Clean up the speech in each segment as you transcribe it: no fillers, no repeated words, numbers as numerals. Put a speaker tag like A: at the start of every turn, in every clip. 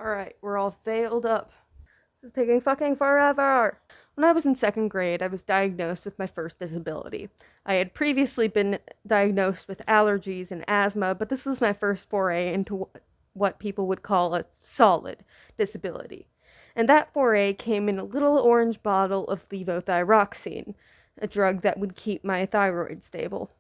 A: Alright, we're all veiled up. This is taking fucking forever! When I was in second grade, I was diagnosed with my first disability. I had previously been diagnosed with allergies and asthma, but this was my first foray into what people would call a solid disability. And that foray came in a little orange bottle of levothyroxine, a drug that would keep my thyroid stable.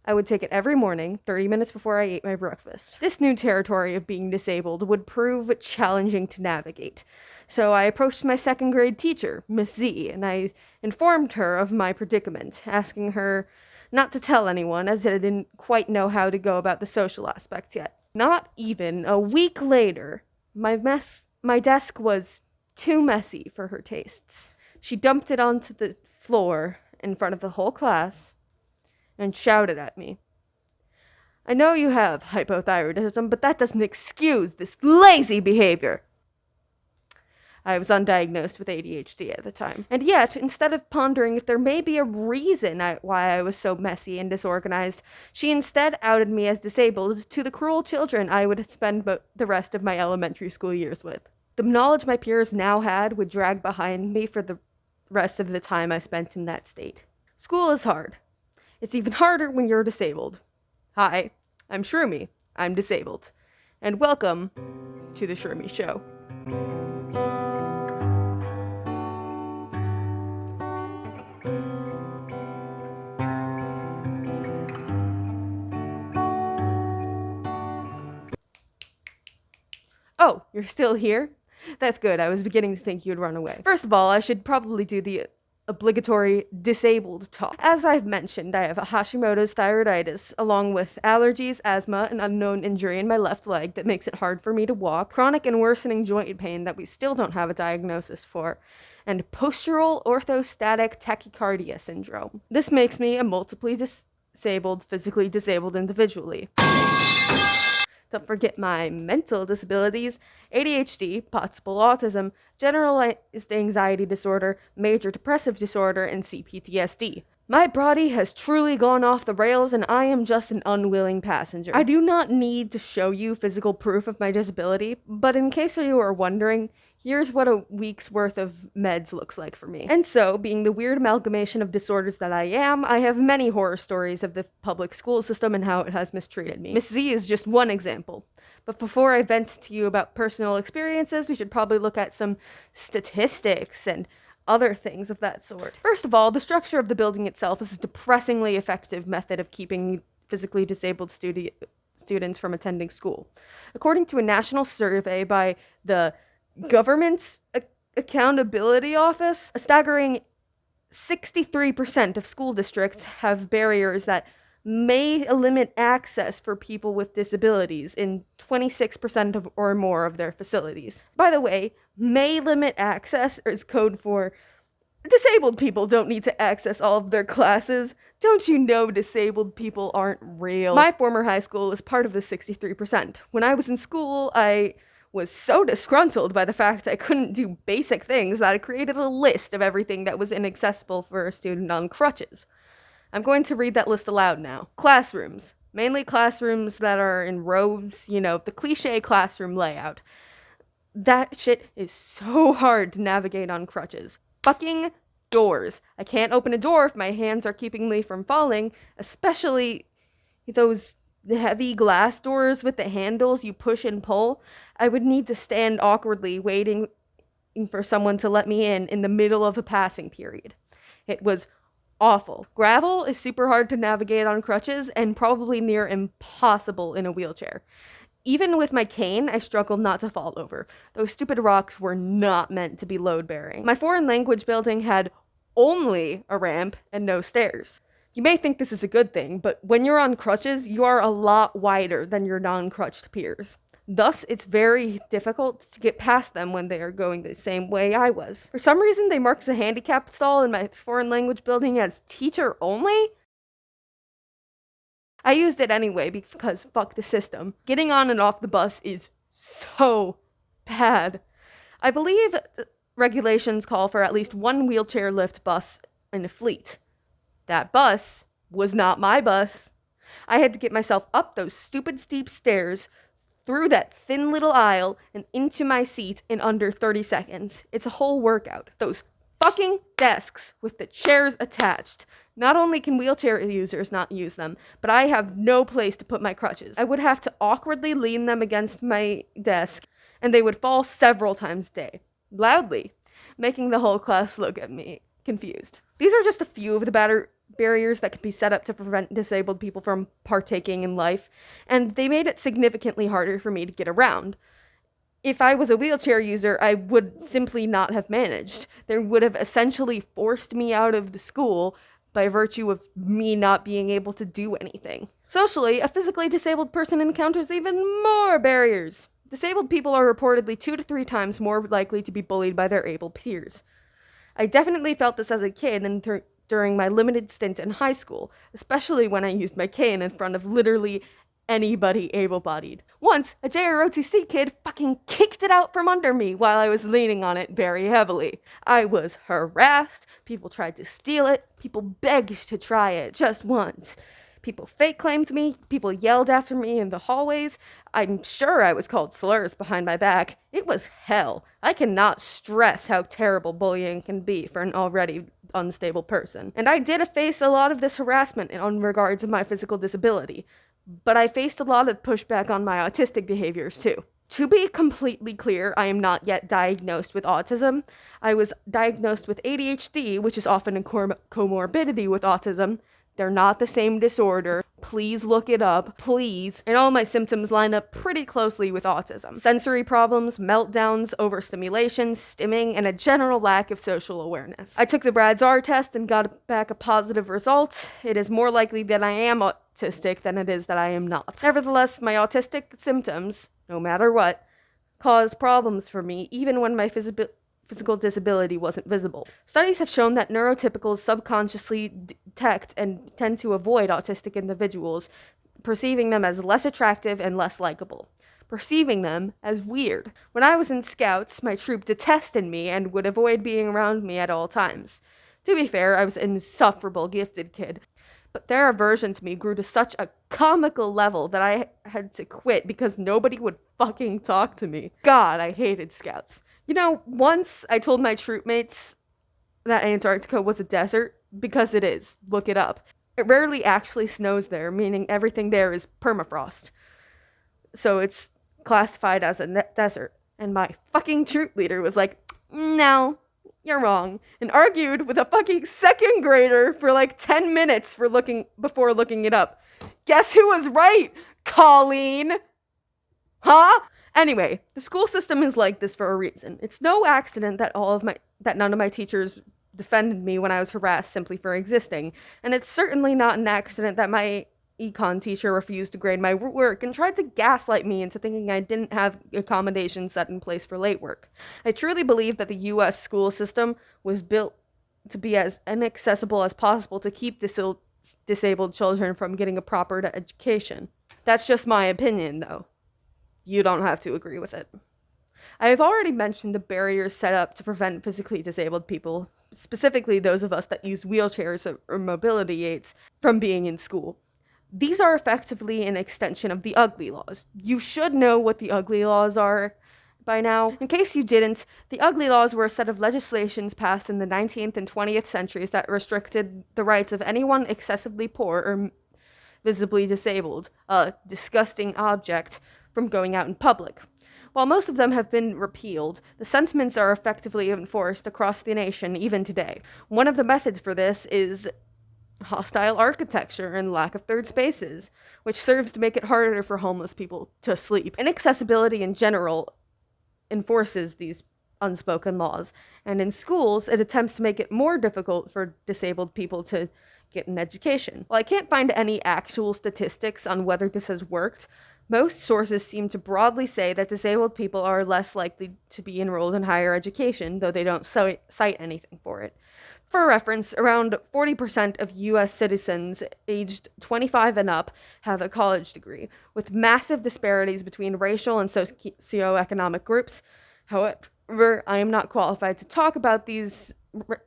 A: I would take it every morning, 30 minutes before I ate my breakfast. This new territory of being disabled would prove challenging to navigate. So I approached my second grade teacher, Miss Z, and I informed her of my predicament, asking her not to tell anyone, as I didn't quite know how to go about the social aspects yet. Not even a week later, my desk was too messy for her tastes. She dumped it onto the floor in front of the whole class and shouted at me. I know you have hypothyroidism, but that doesn't excuse this lazy behavior. I was undiagnosed with ADHD at the time. And yet, instead of pondering if there may be a reason why I was so messy and disorganized, she instead outed me as disabled to the cruel children I would spend the rest of my elementary school years with. The knowledge my peers now had would drag behind me for the rest of the time I spent in that state. School is hard. It's even harder when you're disabled. Hi, I'm Shroomi. I'm disabled. And welcome to the Shroomi Show. Oh, you're still here? That's good. I was beginning to think you'd run away. First of all, I should probably do the obligatory disabled talk. As I've mentioned, I have a Hashimoto's thyroiditis, along with allergies, asthma, an unknown injury in my left leg that makes it hard for me to walk, chronic and worsening joint pain that we still don't have a diagnosis for, and postural orthostatic tachycardia syndrome. This makes me a multiply disabled, physically disabled individually. Don't forget my mental disabilities: ADHD, possible autism, generalized anxiety disorder, major depressive disorder, and CPTSD. My body has truly gone off the rails, and I am just an unwilling passenger. I do not need to show you physical proof of my disability, but in case you are wondering, here's what a week's worth of meds looks like for me. And so, being the weird amalgamation of disorders that I am, I have many horror stories of the public school system and how it has mistreated me. Miss Z is just one example. But before I vent to you about personal experiences, we should probably look at some statistics and other things of that sort. First of all, the structure of the building itself is a depressingly effective method of keeping physically disabled students from attending school. According to a national survey by the Government's Accountability Office, a staggering 63% of school districts have barriers that may limit access for people with disabilities in 26% or more of their facilities. By the way, may limit access is code for disabled people don't need to access all of their classes. Don't you know disabled people aren't real? My former high school is part of the 63%. When I was in school, I was so disgruntled by the fact I couldn't do basic things that I created a list of everything that was inaccessible for a student on crutches. I'm going to read that list aloud now. Classrooms. Mainly classrooms that are in rows, the cliche classroom layout. That shit is so hard to navigate on crutches. Fucking doors. I can't open a door if my hands are keeping me from falling, especially those heavy glass doors with the handles you push and pull. I would need to stand awkwardly waiting for someone to let me in the middle of a passing period. It was awful. Gravel is super hard to navigate on crutches and probably near impossible in a wheelchair. Even with my cane, I struggled not to fall over. Those stupid rocks were not meant to be load-bearing. My foreign language building had only a ramp and no stairs. You may think this is a good thing, but when you're on crutches, you are a lot wider than your non-crutched peers. Thus, it's very difficult to get past them when they are going the same way I was. For some reason, they marked the handicap stall in my foreign language building as teacher only. I used it anyway because fuck the system. Getting on and off the bus is so bad. I believe regulations call for at least one wheelchair lift bus in a fleet. That bus was not my bus. I had to get myself up those stupid steep stairs through that thin little aisle and into my seat in under 30 seconds. It's a whole workout. Those fucking desks with the chairs attached. Not only can wheelchair users not use them, but I have no place to put my crutches. I would have to awkwardly lean them against my desk, and they would fall several times a day, loudly, making the whole class look at me confused. These are just a few of the barriers that can be set up to prevent disabled people from partaking in life, and they made it significantly harder for me to get around. If I was a wheelchair user, I would simply not have managed. They would have essentially forced me out of the school by virtue of me not being able to do anything. Socially, a physically disabled person encounters even more barriers. Disabled people are reportedly 2 to 3 times more likely to be bullied by their able peers. I definitely felt this as a kid and during my limited stint in high school, especially when I used my cane in front of literally anybody able-bodied. Once, a JROTC kid fucking kicked it out from under me while I was leaning on it very heavily. I was harassed, people tried to steal it, people begged to try it just once. People fake claimed me, people yelled after me in the hallways. I'm sure I was called slurs behind my back. It was hell. I cannot stress how terrible bullying can be for an already unstable person. And I did face a lot of this harassment in regards to my physical disability. But I faced a lot of pushback on my autistic behaviors too. To be completely clear, I am not yet diagnosed with autism. I was diagnosed with ADHD, which is often a comorbidity with autism. They're not the same disorder. Please look it up, please. And all my symptoms line up pretty closely with autism. Sensory problems, meltdowns, overstimulation, stimming, and a general lack of social awareness. I took the Brad's-R test and got back a positive result. It is more likely that I am autistic than it is that I am not. Nevertheless, my autistic symptoms, no matter what, caused problems for me even when my physical disability wasn't visible. Studies have shown that neurotypicals subconsciously detect and tend to avoid autistic individuals, perceiving them as less attractive and less likable, perceiving them as weird. When I was in Scouts, my troop detested me and would avoid being around me at all times. To be fair, I was an insufferable gifted kid, but their aversion to me grew to such a comical level that I had to quit because nobody would fucking talk to me. God, I hated Scouts. You know, once I told my troop mates that Antarctica was a desert, because it is. Look it up. It rarely actually snows there, meaning everything there is permafrost. So it's classified as a desert. And my fucking troop leader was like, no, you're wrong. And argued with a fucking second grader for like 10 minutes before looking it up. Guess who was right, Colleen? Huh? Anyway, the school system is like this for a reason. It's no accident that none of my teachers defended me when I was harassed simply for existing, and it's certainly not an accident that my econ teacher refused to grade my work and tried to gaslight me into thinking I didn't have accommodations set in place for late work. I truly believe that the U.S. school system was built to be as inaccessible as possible to keep disabled children from getting a proper education. That's just my opinion, though. You don't have to agree with it. I have already mentioned the barriers set up to prevent physically disabled people, specifically those of us that use wheelchairs or mobility aids, from being in school. These are effectively an extension of the ugly laws. You should know what the ugly laws are by now. In case you didn't, the ugly laws were a set of legislations passed in the 19th and 20th centuries that restricted the rights of anyone excessively poor or visibly disabled, a disgusting object, from going out in public. While most of them have been repealed, the sentiments are effectively enforced across the nation even today. One of the methods for this is hostile architecture and lack of third spaces, which serves to make it harder for homeless people to sleep. Inaccessibility in general enforces these unspoken laws, and in schools, it attempts to make it more difficult for disabled people to get an education. While I can't find any actual statistics on whether this has worked, most sources seem to broadly say that disabled people are less likely to be enrolled in higher education, though they don't cite anything for it. For reference, around 40% of U.S. citizens aged 25 and up have a college degree, with massive disparities between racial and socioeconomic groups. However, I am not qualified to talk about these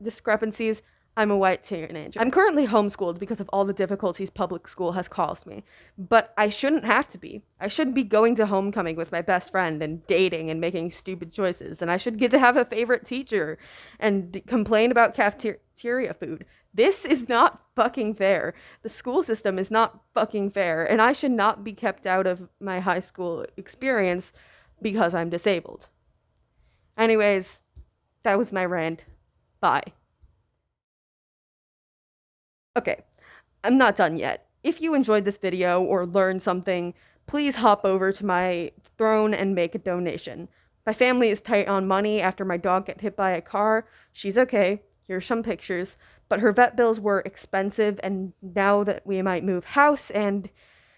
A: discrepancies. I'm a white teenager. I'm currently homeschooled because of all the difficulties public school has caused me, but I shouldn't have to be. I shouldn't be going to homecoming with my best friend and dating and making stupid choices, and I should get to have a favorite teacher and complain about cafeteria food. This is not fucking fair. The school system is not fucking fair, and I should not be kept out of my high school experience because I'm disabled. Anyways, that was my rant. Bye. Okay, I'm not done yet. If you enjoyed this video or learned something, please hop over to my throne and make a donation. My family is tight on money after my dog got hit by a car. She's okay. Here's some pictures. But her vet bills were expensive, and now that we might move house, and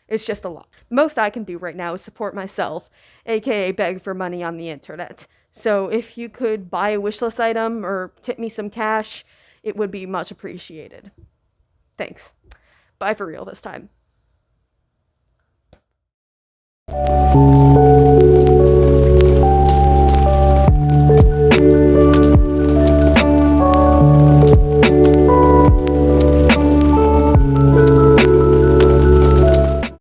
A: it's just a lot. The most I can do right now is support myself, aka beg for money on the internet. So if you could buy a wishlist item or tip me some cash, it would be much appreciated. Thanks. Bye for real this time.